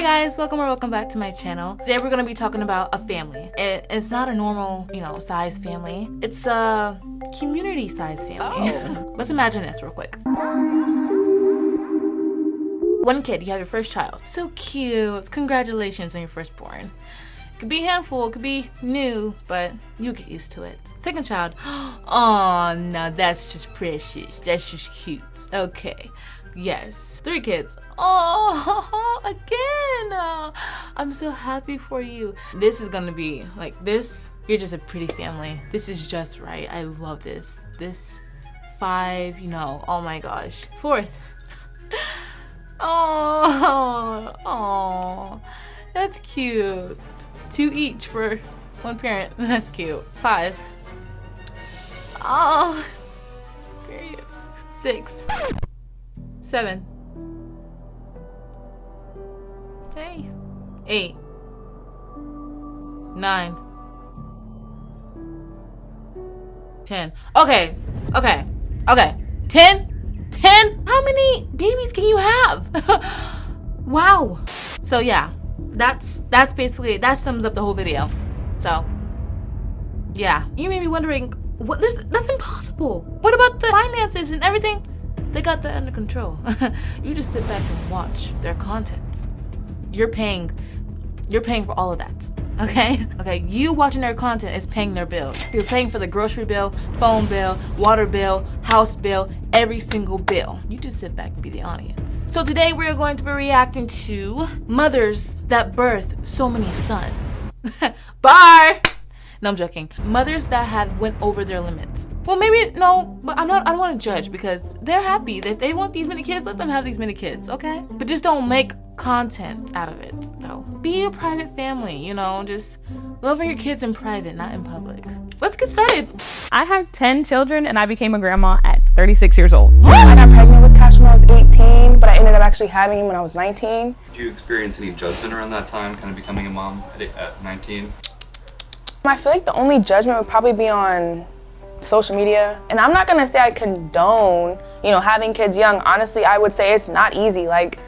Hi guys, welcome back to my channel. Today we're gonna be talking about a family. It's not a normal, size family. It's a community size family. Oh. Let's imagine this real quick. One kid, you have your first child. So cute. Congratulations on your firstborn. It could be a handful, it could be new, but you get used to it. Second child, oh, no, that's just precious. That's just cute. Okay. Yes. 3 kids. Oh, again. I'm so happy for you. This is gonna be like this. You're just a pretty family. This is just right. I love this. This 5, oh my gosh. 4th. Oh, that's cute. 2 each for 1 parent. That's cute. 5. Oh, period. 6. 7. Hey. 8. 9. 10. Okay. 10? How many babies can you have? Wow. So yeah, that's basically, that sums up the whole video. So yeah, you may be wondering, that's impossible. What about the finances and everything? They got that under control. You just sit back and watch their content. You're paying for all of that. Okay? Okay, you watching their content is paying their bills. You're paying for the grocery bill, phone bill, water bill, house bill, every single bill. You just sit back and be the audience. So today we're going to be reacting to mothers that birth so many sons. Bar! No, I'm joking. Mothers that have went over their limits. Well, maybe, no, but I don't want to judge because they're happy. If they want these many kids, let them have these many kids, okay? But just don't make content out of it, though. Be a private family, just loving your kids in private, not in public. Let's get started. I have 10 children and I became a grandma at 36 years old. I got pregnant with Cash when I was 18, but I ended up actually having him when I was 19. Did you experience any judgment around that time, kind of becoming a mom at 19? I feel like the only judgment would probably be on social media. And I'm not gonna say I condone, having kids young. Honestly, I would say it's not easy. Like,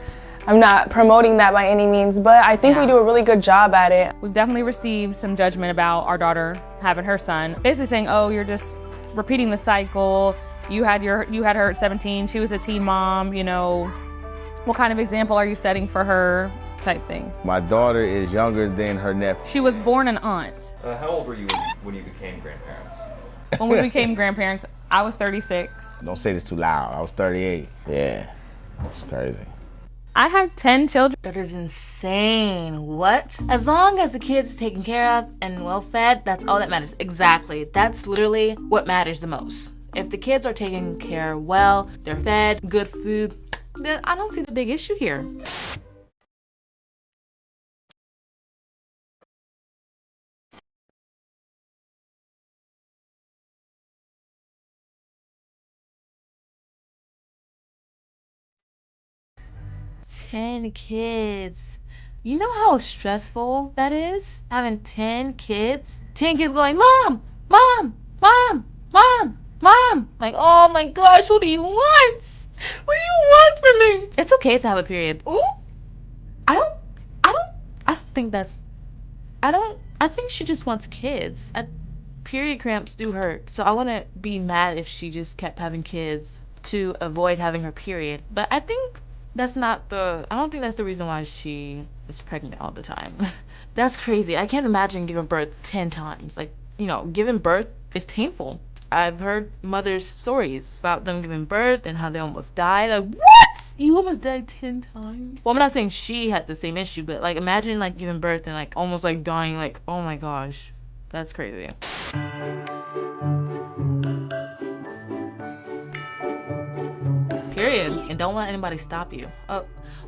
I'm not promoting that by any means, but I think we do a really good job at it. We've definitely received some judgment about our daughter having her son. Basically saying, oh, you're just repeating the cycle. You had her at 17, she was a teen mom, what kind of example are you setting for her? Type thing. My daughter is younger than her nephew. She was born an aunt. How old were you when you became grandparents? When we became grandparents, I was 36. Don't say this too loud. I was 38. Yeah, it's crazy. I have 10 children. That is insane. What? As long as the kids are taken care of and well fed, that's all that matters. Exactly. That's literally what matters the most. If the kids are taken care of well, they're fed, good food, then I don't see the big issue here. Ten kids. You know how stressful that is? Having 10 kids? 10 kids going, Mom! Mom! Mom! Mom! Mom! Like, oh my gosh, what do you want? What do you want from me? It's okay to have a period. Ooh. I think she just wants kids. Period cramps do hurt. So I wouldn't be mad if she just kept having kids to avoid having her period. But I think I don't think that's the reason why she is pregnant all the time. That's crazy. I can't imagine giving birth 10 times. Like, giving birth is painful. I've heard mothers' stories about them giving birth and how they almost died. Like, what? You almost died 10 times? Well, I'm not saying she had the same issue, but like, imagine like giving birth and like almost like dying. Like, oh my gosh, that's crazy. Period. And don't let anybody stop you.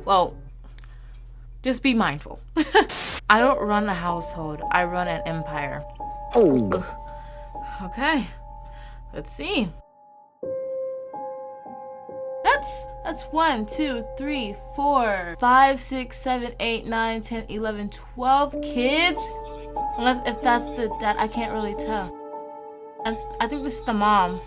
Well, just be mindful. I don't run a household. I run an empire. Oh. Okay. Let's see. That's 1, 2, 3, 4, 5, 6, 7, 8, 9, 10, 11, 12 kids. Unless if that's the dad, I can't really tell. And I think this is the mom.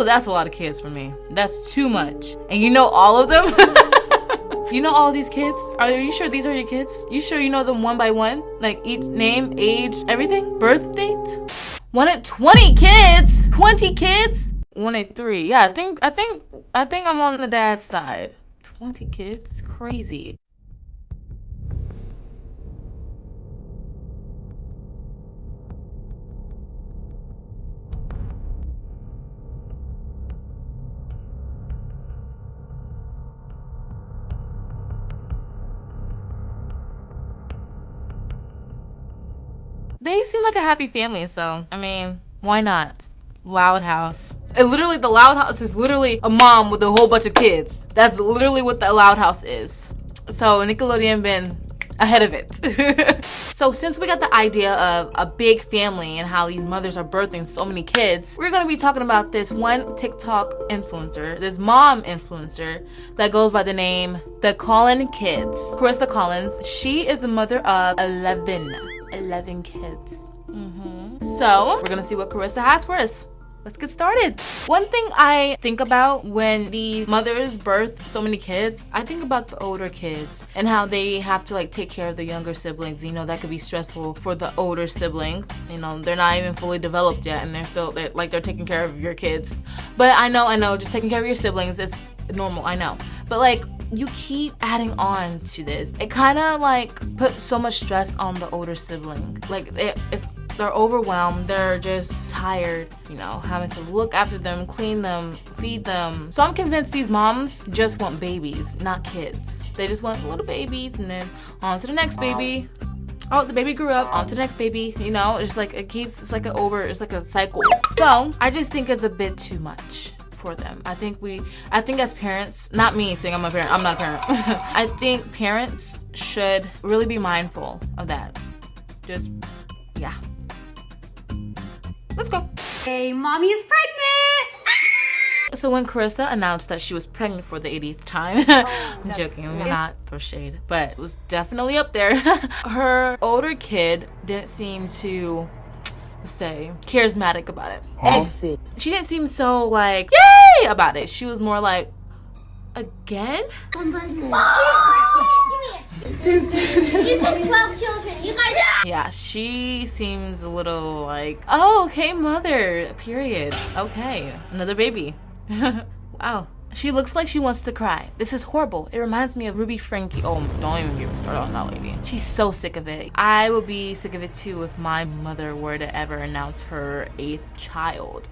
Woo! That's a lot of kids for me. That's too much. And you know all of them? You know all these kids? Are you sure these are your kids? You sure you know them one by one? Like each name, age, everything? Birth date? 1 at 20 kids? 20 kids? 1 at 3. Yeah, I think I'm on the dad's side. 20 kids? Crazy. They seem like a happy family, so I mean, why not? Loud house. And literally, the loud house is literally a mom with a whole bunch of kids. That's literally what the loud house is. So Nickelodeon been ahead of it. So since we got the idea of a big family and how these mothers are birthing so many kids, we're gonna be talking about this one TikTok influencer, this mom influencer that goes by the name The Collin Kids. Carissa Collins, she is the mother of 11 kids. So we're gonna see what Carissa has for us. Let's get started. One thing I think about when these mothers birth so many kids, I think about the older kids and how they have to like take care of the younger siblings. You know, that could be stressful for the older sibling. You know, they're not even fully developed yet and they're taking care of your kids. But I know, just taking care of your siblings is normal, I know. But like, you keep adding on to this. It kind of like puts so much stress on the older sibling. Like they're overwhelmed, they're just tired, you know, having to look after them, clean them, feed them. So I'm convinced these moms just want babies, not kids. They just want little babies and then on to the next baby. Oh, the baby grew up, on to the next baby. You know, it's like it's like a cycle. So I just think it's a bit too much for them. I think as parents, not me saying I'm a parent, I'm not a parent. I think parents should really be mindful of that. Just, yeah. Let's go. Hey, mommy is pregnant! So when Carissa announced that she was pregnant for the 80th time, I'm joking, I'm not throw shade, but it was definitely up there. Her older kid didn't seem to say charismatic about it. Huh? She didn't seem so like yay about it. She was more like, again? I'm pregnant. You said 12 children. You guys. Yeah, she seems a little like, oh, okay, mother, period. Okay, another baby. Wow. She looks like she wants to cry. This is horrible. It reminds me of Ruby Frankie. Oh, don't even get me started on that lady. She's so sick of it. I would be sick of it too if my mother were to ever announce her 8th child.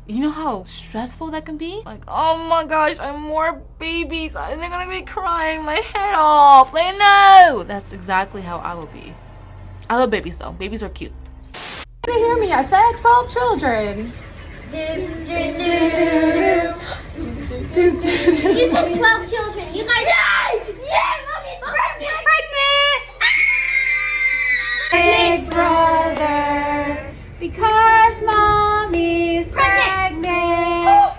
You know how stressful that can be? Like, oh my gosh, I have more babies. They're gonna be crying my head off. Like, no! That's exactly how I will be. I love babies though. Babies are cute. You didn't hear me. I said 12 children. You said 12 children. You guys. Yeah, mommy's pregnant. Big brother, because mommy's pregnant.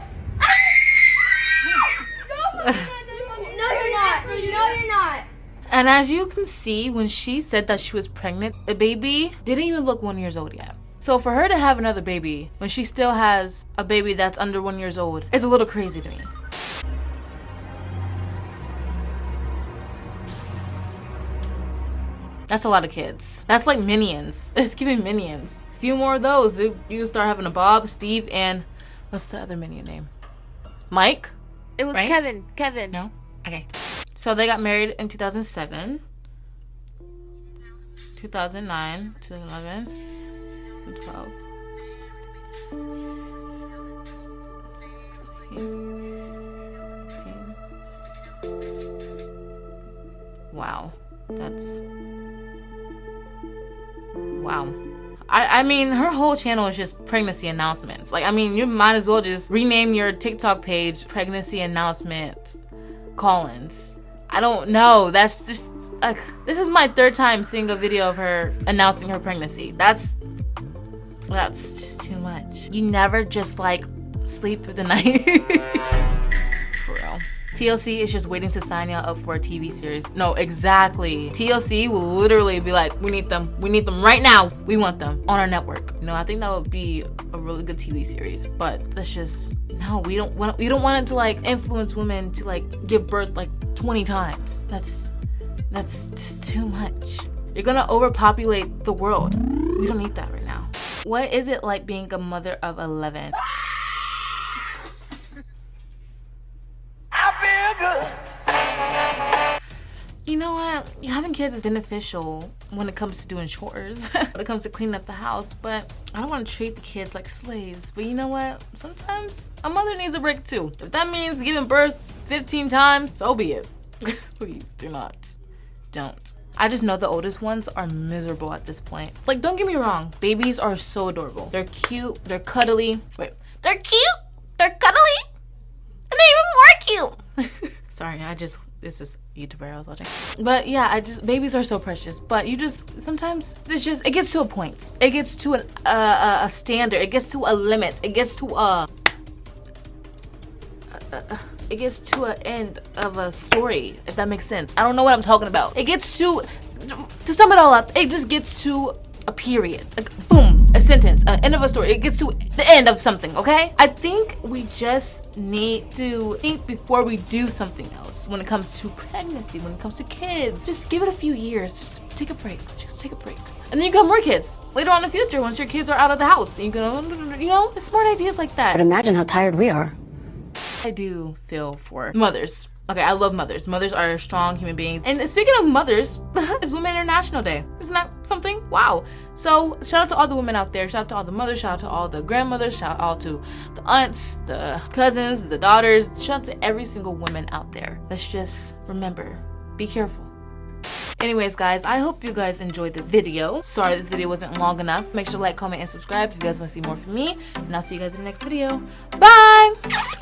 No, you're not. No, you're not. And as you can see, when she said that she was pregnant, the baby didn't even look 1 year old yet. So for her to have another baby when she still has a baby that's under 1 year old, it's a little crazy to me. That's a lot of kids. That's like Minions. It's giving Minions. A few more of those, you start having a Bob, Steve, and what's the other Minion name? Mike? It was Right? Kevin. No? Okay. So they got married in 2007, 2009, 2011, 2012, 16, wow. That's... wow. I mean, her whole channel is just pregnancy announcements. Like, I mean, you might as well just rename your TikTok page Pregnancy Announcement Collins. I don't know. That's just like, this is my 3rd time seeing a video of her announcing her pregnancy. That's just too much. You never just like sleep through the night. For real. TLC is just waiting to sign y'all up for a TV series. No, exactly. TLC will literally be like, we need them right now. We want them on our network. You know, I think that would be a really good TV series, but that's just, no, we don't want it to like influence women to like give birth like 20 times. That's just too much. You're gonna overpopulate the world. We don't need that right now. What is it like being a mother of 11? You know what? Having kids is beneficial when it comes to doing chores, when it comes to cleaning up the house, but I don't want to treat the kids like slaves. But you know what? Sometimes a mother needs a break too. If that means giving birth 15 times, so be it. Please do not. Don't. I just know the oldest ones are miserable at this point. Like, don't get me wrong. Babies are so adorable. They're cute. They're cuddly. Wait. They're cute. They're cuddly. And they're even more cute. Sorry, this is YouTuber I was watching. But yeah, babies are so precious. But you just, sometimes, it gets to a point. It gets to a standard. It gets to a limit. It gets to an end of a story, if that makes sense. I don't know what I'm talking about. It gets to sum it all up, it just gets to a period. Like, boom, a sentence, end of a story. It gets to the end of something, okay? I think we just need to think before we do something else when it comes to pregnancy, when it comes to kids. Just give it a few years. Just take a break. Just take a break. And then you can have more kids later on in the future once your kids are out of the house. And you can, you know, smart ideas like that. But imagine how tired we are. I do feel for mothers. Okay, I love mothers. Mothers are strong human beings. And speaking of mothers, it's Women International Day. Isn't that something? Wow. So shout out to all the women out there. Shout out to all the mothers. Shout out to all the grandmothers. Shout out to the aunts, the cousins, the daughters. Shout out to every single woman out there. Let's just remember, be careful. Anyways, guys, I hope you guys enjoyed this video. Sorry this video wasn't long enough. Make sure to like, comment, and subscribe if you guys want to see more from me. And I'll see you guys in the next video. Bye!